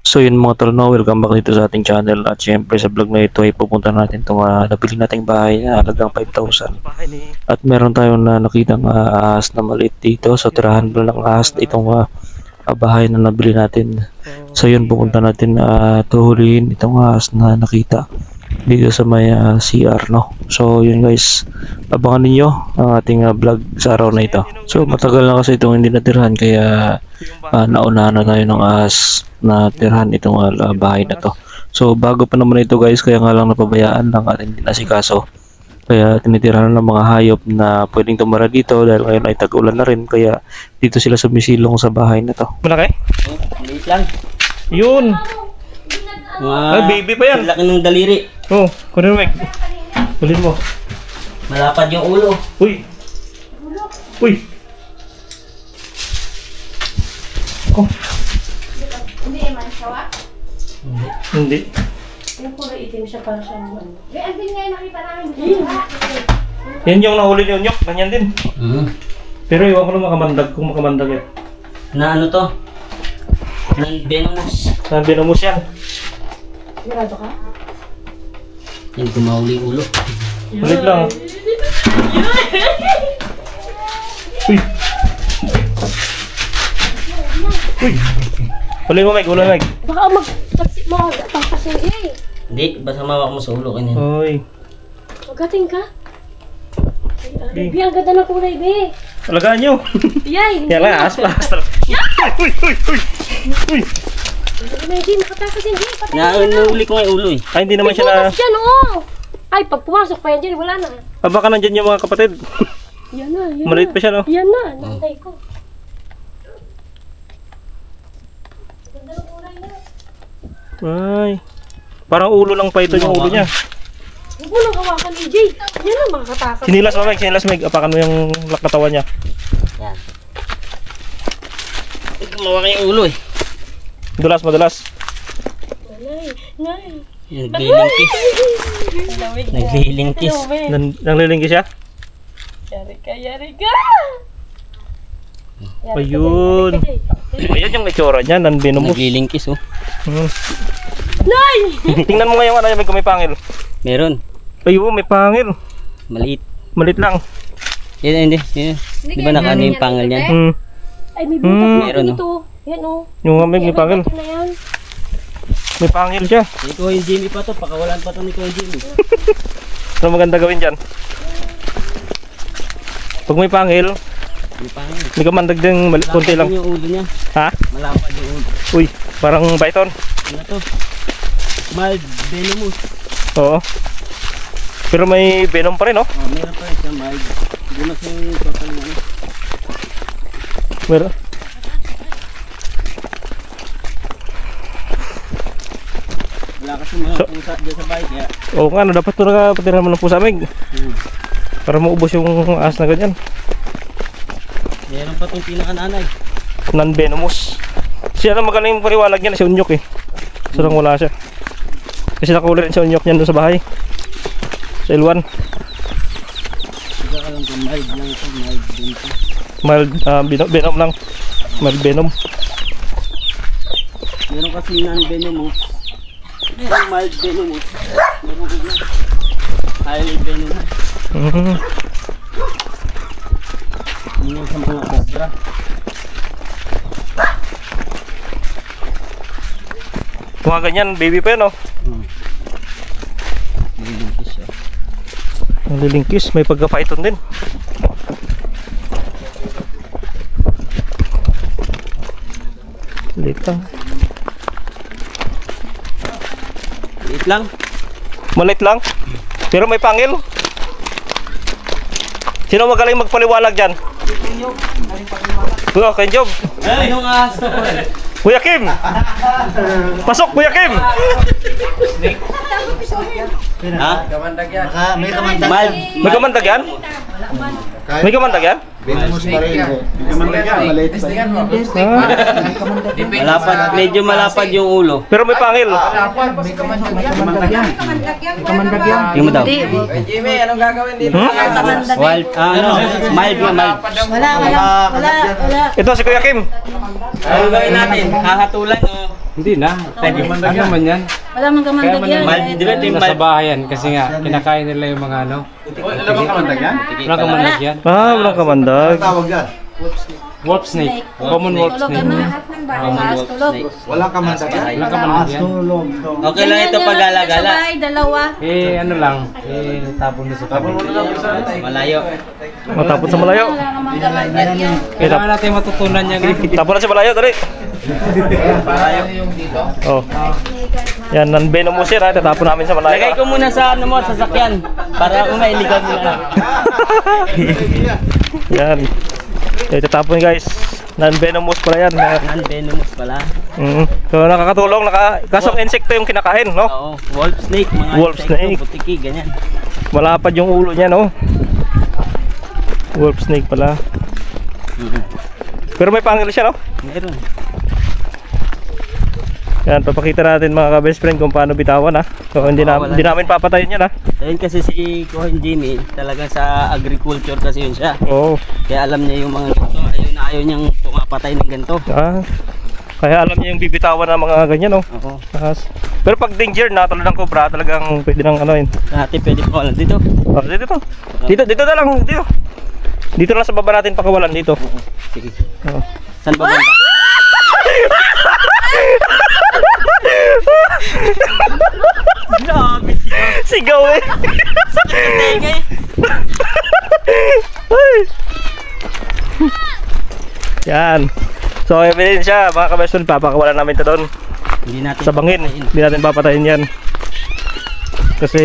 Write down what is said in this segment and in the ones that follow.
So yun mga tol, no, welcome back dito sa ating channel. At syempre sa vlog na ito ay pupunta natin itong nabili nating bahay na halagang 5,000. At meron tayong nakitang ahas na maliit dito. So tirahan mo lang ahas itong bahay na nabili natin. So yun, pupunta natin tuhulihin itong ahas na nakita dito sa may CR, no. So yun guys, abangan ninyo ang ating vlog sa araw na ito. So matagal na kasi itong hindi natirhan, kaya naunahan na tayo ng ahas na tirhan itong bahay na to. So bago pa naman ito guys, kaya nga lang napabayaan ng ating dinasikaso. Kaya tinitirahan ng mga hayop na pwedeng tumira dito dahil ngayon ay tag-ulan na rin, kaya dito sila sumisilong sa bahay na to. Malaki? Maliit lang. Yun! Ay, baby pa yan! Laki ng daliri. Oh, kunin mo, Meg. Kulin mo. Malapad yung ulo. Uy! Uy! Oh. Hindi naman siya, Hindi. yung kulay itim siya para siya naman. Andun nga yung nakita namin. Yan yung nahuli ni Unyok, ganyan din. Pero iwan ko lang makamandag kung makamandag yan. Na ano to? Ng venomous. Binamus yan. Sigurado ka? Yung tumahuli ulo. Ulit lang. Uy! Uy! Huli mo, Meg. Huli mo, Meg. Baka magpapasing eh. Hindi, basta mawak mo sa ulo kanyan. Uy! Magating ka. Ay, Bi, ang ganda ng kulay, Bi. Alagaan nyo. Yay! Yan lang, aspa. Uy! Uy! Uy! Uy! Hindi, nakatakas hindi. Patay Nahuli ko nga yung ulo eh. Ay, hindi naman siya na... Pumas dyan, oo. Ay, pag pumasok pa yan dyan, wala na. Baka nandyan yung mga kapatid. Yan na, yan Maliit na. pa siya, no? Yan na, nantay ko. Ganda ng kulay na. Ay. Parang ulo lang pa ito yung ulo niya. Huwag mo nang hawakan, EJ. Yan na, makakatakas. Sinilas mo, Meg. Sinilas, Meg. Apakan mo yung katawan niya. Yan. Mawak yung ulo eh. Madulas, madulas. Nay, nay. Naglilingkis. Naglilingkis. Nanglilingki siya? Yari ka, yari ka! Ayun. Ayan yung itsura niya, nanbinomos. Naglilingkis oh. Nay! Tingnan mo ngayon, ano, kung may pangil. Meron. Ayun, may pangil. Maliit. Malit lang. Yan, hindi. Yan. Di ba nakaano yung pangal niyan? Ay, may butas na Meron, dito. Yan o. Yung Meg, may pangil. Na yan. May pangil siya. Ikaw yung Jimmy pa to. Pakawalan pa to ni Kuya Jimmy. Ano maganda gawin dyan? Pag may pangil, May pangal. hindi ka mandag din konti lang. Malapad yung ulo niya. Ha? Malapad yung ulo. Uy, parang python. Ano to? Mild venomous. Oo. Pero may venom pa rin, oh. Oh, meron pa rin siya mild. Hindi mas yung total ng ano. Meron. Wala kasi mga pusa dyan sa bahay kaya. Oo nga, dapat ito nakapatirahan mo ng pusa, Meg. Para maubos yung ahas na ganyan. Meron pa itong pinakananay. Non-venomous. Siya lang magaling yung paliwalag niya, si Unyok eh. So lang wala siya. Kasi nakaulit si Unyok niyan doon sa bahay. Sa Ilwan. Hindi ka alam kung mild lang ito, mild din ito. Mild venom lang. Mild venom. Meron kasi non-venomous. Meron mild venomous. Meron ko na. Highly venomous. Yun yung sa mga cobra. Mga ganyan, baby pa yun, oh. Nililingkis siya. Nalilingkis, may pagka-python din. Liit lang. Liit lang. Maliit lang. Pero may pangil. Sino magaling magpaliwalag dyan? Kuya, kay Job. Ay, yung ahas to ko eh. Kuya Kim! Pasok, Kuya Kim! Ha? May kamandag. Mild. May kamandag yan? May kamandag yan? Venomous pa rin. Kamandag yan. Maliit pa yan. Malapad, medyo malapad yung ulo. Pero may pangil. May kamandag yan. Yung mo daw. Jimmy, anong gagawin dito? Wild, ano, mild yung mild. Wala. Ito si Kuya Kim. Ano gawin natin? Hahatulan o Hindi na. Ano man yan? Wala mang kamandag yan. Mild, di ba ito yung Nasa mild? bahay yan kasi nga kinakain nila yung mga ano. Ano bang kamandag yan? Walang kamandag yan. Walang kamandag. Tawag yan. Wolf snake. Common wolf Tulog snake. ano? Taas, tulog. Walang kamandag yan. Walang kamandag yan. Okay lang ito pag-gala-gala. Sabay, dalawa. Ano lang. Tapon na sa tabi. Malayo. Matapon sa malayo. Wala namang kamandag yan. Kailangan natin matutunan yan. Tapon na sa malayo, dali. Oh. Yan, non-venomous yan ha. Tatapon namin sa malayo. Lagay ko muna sa ano mo, sasakyan. Para umailigaw mo na. Yan. Tatapon guys. Non-venomous pala yan. Non-venomous pala. So nakakatulong. Kasong insekto yung kinakain, no? Oo, wolf snake, mga Wolf snake. butiki, ganyan. Malapad yung ulo niya, no? Wolf snake pala. Pero may pangil siya, no? Meron. Yan, papakita natin mga ka-best friend kung paano bitawan, ha? So hindi namin papatayin yan, ha? Ayun kasi si Kuya Jimmy, talagang sa agriculture kasi yun siya. Oo. Kaya alam niya yung mga ganito, ayaw niyang pumapatay ng ganito. Kaya alam niya yung bibitawan ng mga ganyan, no? Oo. Pero pag danger na, talo ng cobra, talagang pwede nang ano yun. Dati pwede pa wala dito. Oh, dito na lang, dito. Dito lang sa baba natin pakawalan dito. Sige. Oo. Saan ba banda? Grabe siya. Sigaw eh. Sakit sa tenga eh. Yan. So, ebidensya, mga kabesyon, papakawalan namin ito doon. Hindi natin Sa bangin. papatayin. Hindi natin papatayin yan. Kasi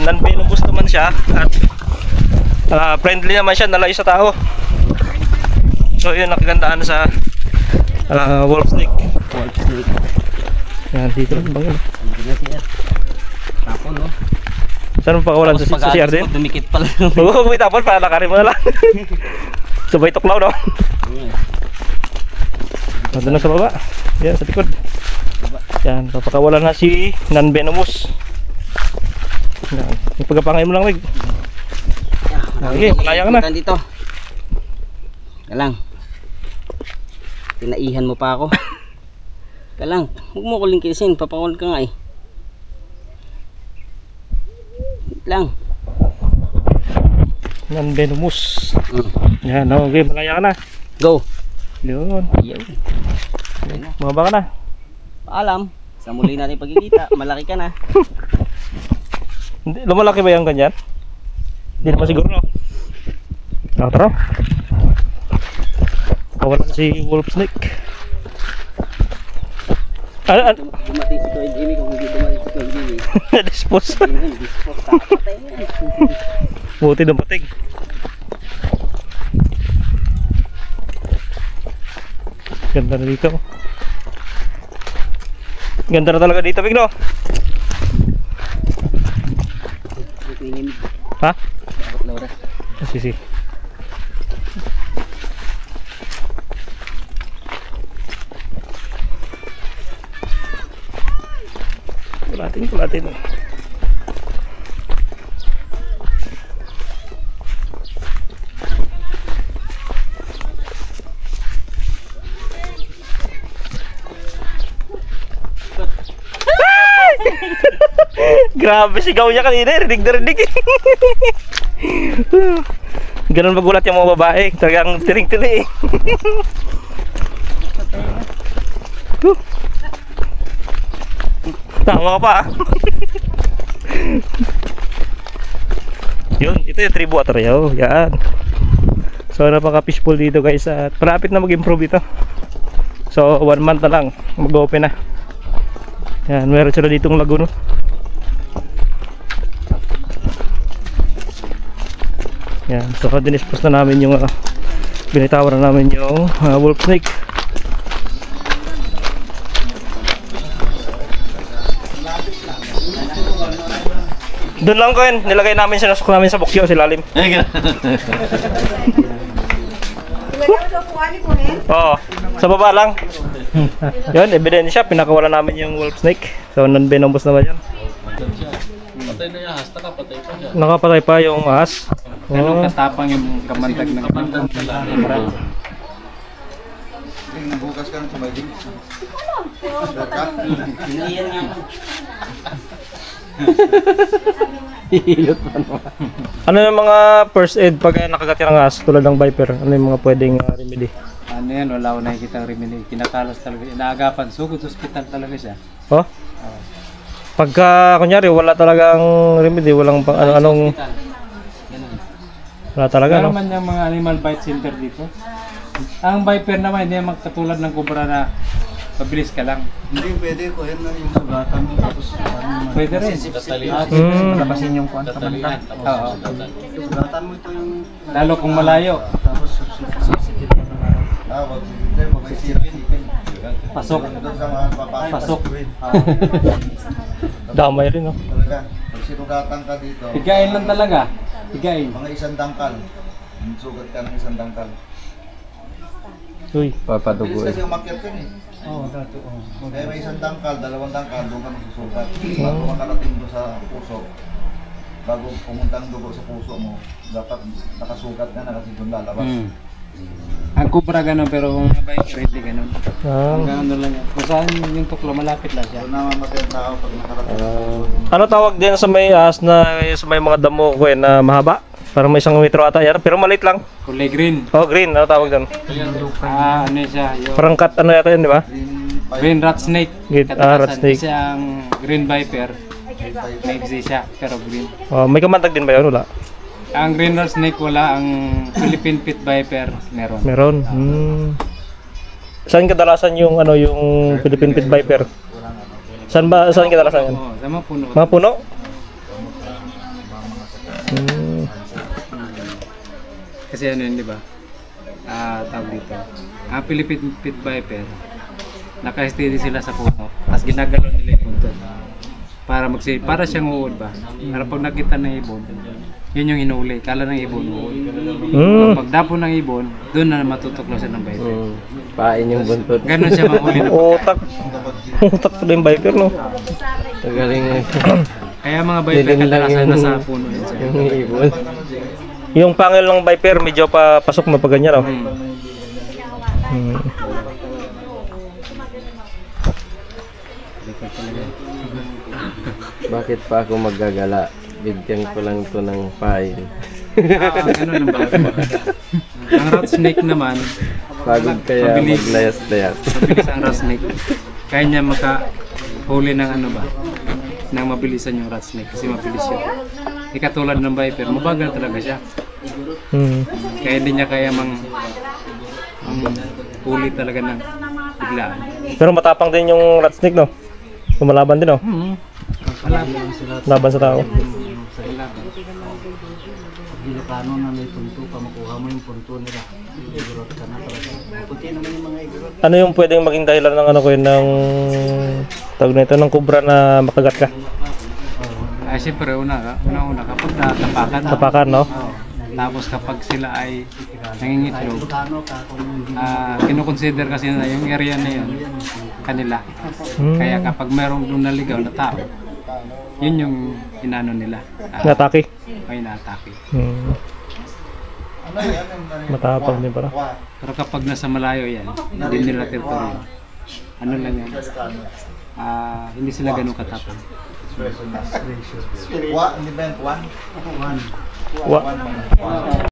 non-venomous naman siya at friendly naman siya, nalayo sa tao. So, yun nakagandaan sa wolf snake. Wolf snake. Yan, dito lang bangin. Hindi na siya. Tapon no. Saan mo pakawalan? Sa CR din? Dumikit pala. Oo, may tapon para lakarin mo na lang. Sabay tuklaw, no? Doon na sa baba. Yan, sa likod. Yan, papakawalan na si non-venomous. Yan, yung pagkapangay mo lang, Meg. Okay, malaya ka na. Dito. Kalang. Tinaihan mo pa ako. Kalang, huwag mo ko lingkisin, papakawal ka nga eh. Wait lang. Non-venomous. Yan, okay, malaya ka na. Go. Yun. Yo. Mababa ka na. Paalam. Sa muli natin pagkikita, malaki ka na. Hindi, lumalaki ba yung ganyan? Hindi naman siguro, no? Tara. Kawalan si wolf snake. Ano? Dumating si Kuya Jimmy, kung hindi dumating si Kuya Jimmy. Dispose. Dispose, kakapatay mo yan. Buti dumating. Ganda na dito. Ganda na talaga dito, Big, no? Ha? Laura. Sisi. Kulatin. Grabe, sigaw niya kanina, rinig na rinig. Ganun magulat yung mga babae, talagang tiring-tiri. Tama ka pa. Yun, ito yung tribu atrayo. Yan. So napaka-peaceful dito guys at malapit na mag-improve ito. So 1 month na lang mag-open na. Yan, meron sila ditong lagoon. Yan, so dinispose na namin yung binitawan na namin yung wolf snake. Doon lang ko yun, nilagay namin, sinasok namin sa buksyo, silalim. Oo, sa baba lang. Yun, ebidensya, pinakawalan namin yung wolf snake. So non-venomous naman yan. Patay na yung ahas, nakapatay pa siya. Nakapatay pa yung ahas. Ganun katapang yung kamandag ng Bukas ka ng tumagin. Iniyan nga ako. Hilot pa naman. Ano yung mga first aid pag nakagat ka ng ahas tulad ng viper? Ano yung mga pwedeng remedy? Ano yan, wala ko nakikita ang remedy. Kinakalos talaga. Inaagapan, sugod sa ospital talaga siya. Oh? Pagka kunyari wala talagang remedy, walang pang anong wala talaga no? Meron man yung mga animal bite center dito. Ang viper naman, hindi naman katulad ng kubra na mabilis ka lang. Hindi pwede ko yan yung sugatan mo tapos Pwede rin. malabasin yung kwan sa bantay. Oo. Sugatan mo ito yung Lalo kung malayo. tapos sisipit mo na. Wag hindi mag-isipin. Pasok. Pasok. Damay rin no? Talaga. Pag sinugatan ka dito, Higain lang talaga. Higain. mga isang dangkal. Sugat ka ng isang dangkal. Uy. Bilis kasi umakyat ka eh. Kaya may isang dangkal, dalawang dangkal, doon ka magsusugat. Bago makarating doon sa puso, bago pumuntang dugo sa puso mo, dapat nakasugat ka na kasi doon lalabas. Ang kubra ganun, pero kung viper hindi ganun. Ah. Ang ganun lang yan. Kung saan yung tuklo, malapit lang siya. Doon namamatay ang tao pag nakarating sa puso. Ano tawag din sa may ahas na sa may mga damo ko na mahaba? Parang may 1 metro ata yan, pero maliit lang. Kulay green. Oh, green, ano tawag doon? Ano siya? Yung Parang cat ano yata yun, di ba? green rat snake. Rat snake. Kasi ang green viper, maigsi siya, pero green. Oh, may kamandag din ba yun? Wala. Ang green rat snake wala, ang Philippine pit viper meron. Meron. Saan kadalasan yung ano yung Philippine Pit Viper? Saan kadalasan yan? Oo, sa mga puno. Mga puno? Kasi ano yun, di ba? Tawag dito. Ang Philippine pit viper, naka-steady sila sa puno, tapos ginagalaw nila yung buntot. Para siyang uod ba? Para pag nakita ng ibon, yun yung hinuli. Kala ng ibon, uod. Pag dapo ng ibon, doon na matutuklasan ng viper. Pain yung buntot. Ganon siya mahuli na. Utak. Utak pala yung Viper, no? Magaling Kaya mga viper kadalasan nasa puno yun siya. yung ibon. Yung pangil ng Viper, medyo pasok na pa ganyan, no? Bakit pa ako maggagala? Bigyan ko lang to ng pain. Ganun lang ba? Ang rat snake naman, Pagod kaya Mabilis. maglayas-layas. mabilis ang rat snake. Kaya niya makahuli ng ano ba? Nang mabilisan yung rat snake kasi mabilis yun. Di katulad ng viper, mabagal talaga siya. Kaya hindi niya kaya huli talaga ng biglaan. Pero matapang din yung rat snake, no? Lumalaban din, no? Laban sa tao. Ilocano na may punto, makuha mo yung punto nila. Igurot ka na talaga. Puti naman yung mga igurot. Ano yung pwedeng maging dahilan ng ano ko yun, ng tawag na ito, ng kubra na makagat ka? Ay siyempre una kapag natapakan. Tapakan, no? Oo. Tapos kapag sila ay nangingitlog, kinukonsider kasi na yung area na yun kanila. Kaya kapag merong doon naligaw na tao, yun yung inano nila. Natake. May inaatake. Matapang din para. Pero kapag nasa malayo yan, hindi nila teritoryo. Ano lang yan? Hindi sila ganun katapang. Hindi ba yan? Kwan? Wa.